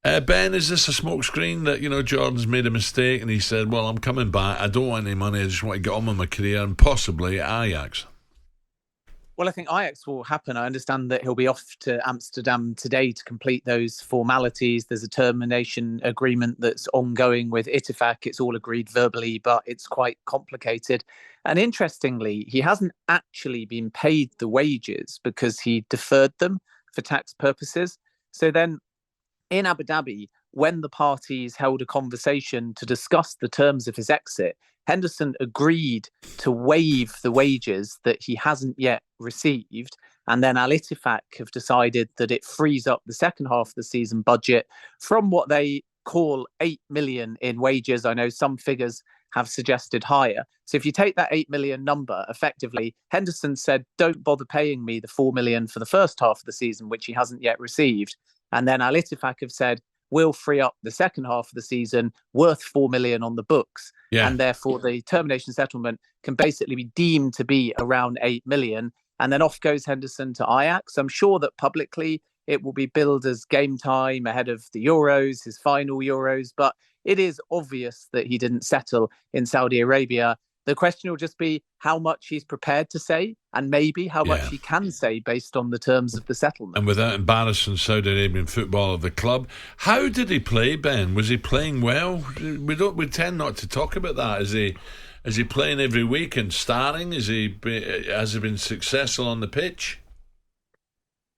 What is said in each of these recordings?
Ben, is this a smokescreen that, Jordan's made a mistake and he said, well, I'm coming back, I don't want any money, I just want to get on with my career, and possibly Ajax? Well, I think Ajax will happen. I understand that he'll be off to Amsterdam today to complete those formalities. There's a termination agreement that's ongoing with Itifak. It's all agreed verbally, but it's quite complicated. And interestingly, he hasn't actually been paid the wages because he deferred them for tax purposes. So then in Abu Dhabi, when the parties held a conversation to discuss the terms of his exit, Henderson agreed to waive the wages that he hasn't yet received. And then Al Ittifaq have decided that it frees up the second half of the season budget from what they call 8 million in wages. I know some figures have suggested higher. So if you take that 8 million number, effectively, Henderson said, don't bother paying me the 4 million for the first half of the season, which he hasn't yet received. And then Al Ittifaq have said, we'll free up the second half of the season worth 4 million on the books. Yeah. And therefore the termination settlement can basically be deemed to be around 8 million. And then off goes Henderson to Ajax. I'm sure that publicly it will be billed as game time ahead of the Euros, his final Euros. But it is obvious that he didn't settle in Saudi Arabia. The question will just be how much he's prepared to say and maybe how much he can say based on the terms of the settlement. And without embarrassing Saudi Arabian football of the club, how did he play, Ben? Was he playing well? We tend not to talk about that. Is he playing every week and starting? Has he been successful on the pitch?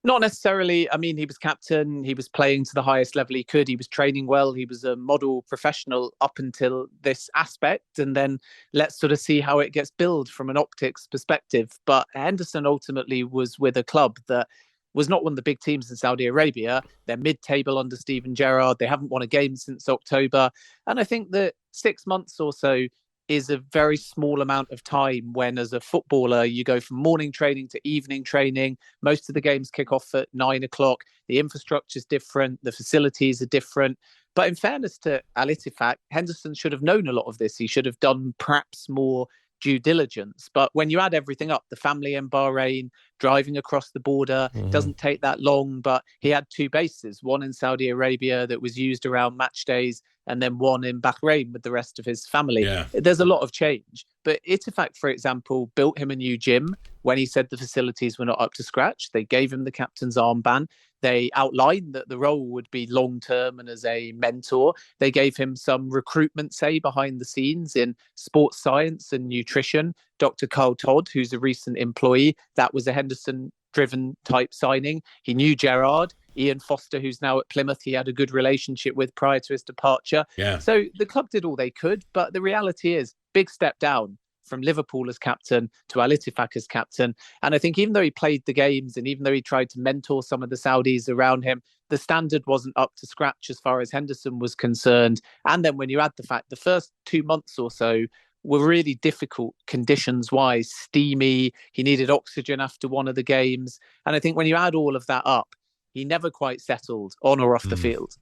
Not necessarily. I mean, he was captain. He was playing to the highest level he could. He was training well. He was a model professional up until this aspect. And then let's sort of see how it gets billed from an optics perspective. But Henderson ultimately was with a club that was not one of the big teams in Saudi Arabia. They're mid-table under Steven Gerrard. They haven't won a game since October. And I think that 6 months or so is a very small amount of time when, as a footballer, you go from morning training to evening training. Most of the games kick off at 9 o'clock. The infrastructure is different. The facilities are different. But in fairness to Al Ittifaq, Henderson should have known a lot of this. He should have done perhaps more due diligence. But when you add everything up, the family in Bahrain, driving across the border, doesn't take that long. But he had 2 bases, one in Saudi Arabia that was used around match days, and then one in Bahrain with the rest of his family. Yeah. There's a lot of change. But Itifaq, for example, built him a new gym when he said the facilities were not up to scratch. They gave him the captain's armband. They outlined that the role would be long-term and as a mentor. They gave him some recruitment, say, behind the scenes in sports science and nutrition. Dr. Carl Todd, who's a recent employee, that was a Henderson-driven type signing. He knew Gerrard. Ian Foster, who's now at Plymouth, he had a good relationship with prior to his departure. Yeah. So the club did all they could, but the reality is big step down from Liverpool as captain to Al Ittifaq as captain. And I think even though he played the games and even though he tried to mentor some of the Saudis around him, the standard wasn't up to scratch as far as Henderson was concerned. And then when you add the fact the first 2 months or so were really difficult conditions-wise, steamy, he needed oxygen after one of the games. And I think when you add all of that up, he never quite settled on or off the field.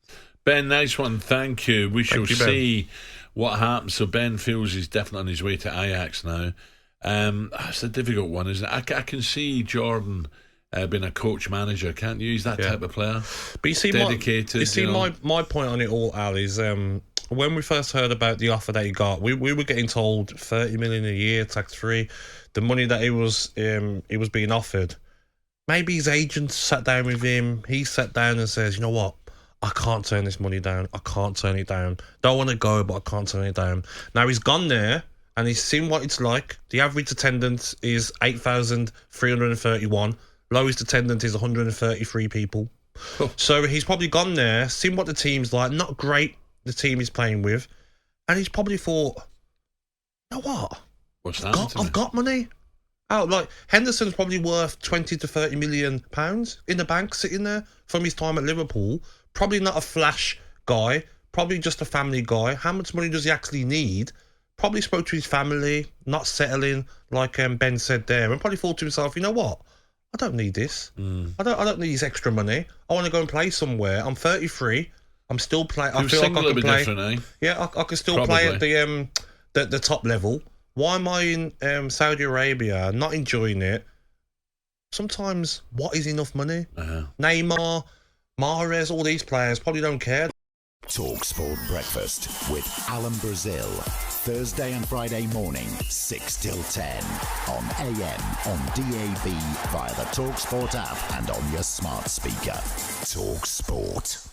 Ben, nice one. Thank you. We shall see what happens. So Ben feels he's definitely on his way to Ajax now. It's a difficult one, isn't it? I can see Jordan being a coach-manager, can't you? He's that type of player. But you see, dedicated. My point on it all, Al, is when we first heard about the offer that he got, we were getting told 30 million a year, tax-free. The money that he was being offered. Maybe his agent sat down with him. He sat down and says, you know what? I can't turn this money down. I can't turn it down. Don't want to go, but I can't turn it down. Now he's gone there and he's seen what it's like. The average attendance is 8,331. Lowest attendance is 133 people. So he's probably gone there, seen what the team's like. Not great, the team he's playing with. And he's probably thought, you know what? I've got money. Oh, like Henderson's probably worth 20 to 30 million pounds in the bank sitting there from his time at Liverpool. Probably not a flash guy, probably just a family guy. How much money does he actually need? Probably spoke to his family, not settling, like Ben said there, and probably thought to himself, you know what? I don't need this. I don't need this extra money. I want to go and play somewhere. I'm 33. I'm still playing. I feel like I can play. Eh? Yeah, I can still play at the top level. Why am I in Saudi Arabia, not enjoying it? Sometimes, what is enough money? Neymar, Mahrez, all these players probably don't care. talkSPORT Breakfast with Alan Brazil. Thursday and Friday morning, 6 till 10. On AM, on DAB, via the talkSPORT app and on your smart speaker. talkSPORT.